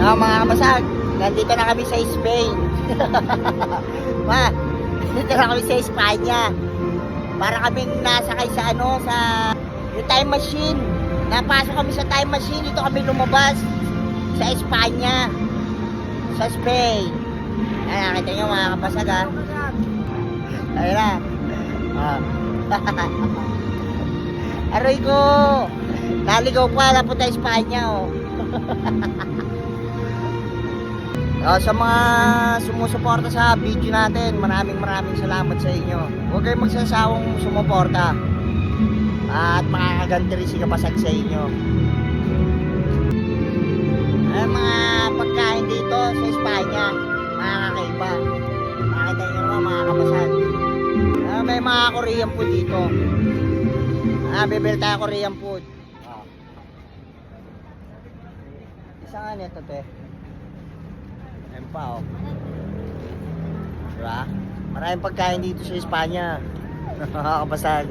Mga kabasag, nandito na kami sa Spain. Nandito na kami sa Espanya. Para kaming nasakay sa sa yung time machine. Napasok kami sa time machine, dito kami lumabas sa Espanya, sa Spain. Ayan, nakita nyo mga kabasag ha. Ayan na. Aroy ko, naligaw pa, napunta Espanya oh. Sa mga sumusuporta sa video natin, maraming salamat sa inyo. Huwag kayong magsasawang sumuporta at makakaganti rin si Kapasag sa inyo. Ay, mga pagkain dito sa Espanya, mga kakaiba. Makita nyo naman mga Kapasag. May mga Korean food dito. Bibili tayo Korean food. Isa nga nito te. Ayan pa oh. Diba? Maraming pagkain dito sa Espanya. Nakakapasag.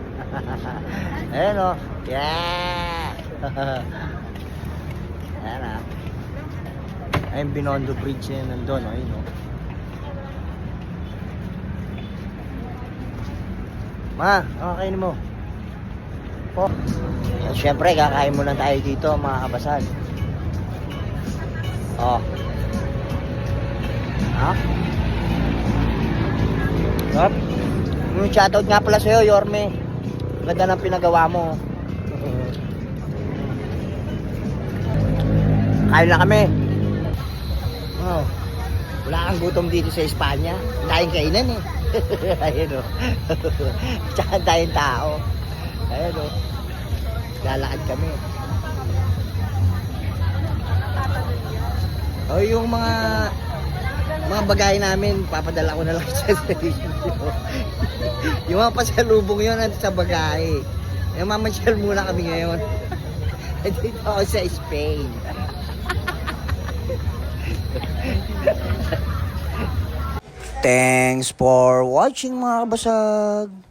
Ayan oh. Yeah! Ayan ah. Ayan Binondo Bridge yan nandun oh. Ayan oh. Ma, kakainin mo. Po. Siyempre, kakain muna tayo dito mga kabasag. Oh. Ha? Yup. Shoutout nga pala sa'yo, Yorme. Ganda ng pinagawa mo. Kain na kami. Oh. Wala kang gutom dito sa Espanya. Tayong kainan eh. Ayun o. Tsaka tayong tao. Ayun o. Lalakad kami. O yung mga bagay namin, papadala ko na lang sa station. Yung mga pasalubong yun sa bagay. Yung mamasyal muna kami ngayon. Dito ako sa Spain. Thanks for watching mga kabasag.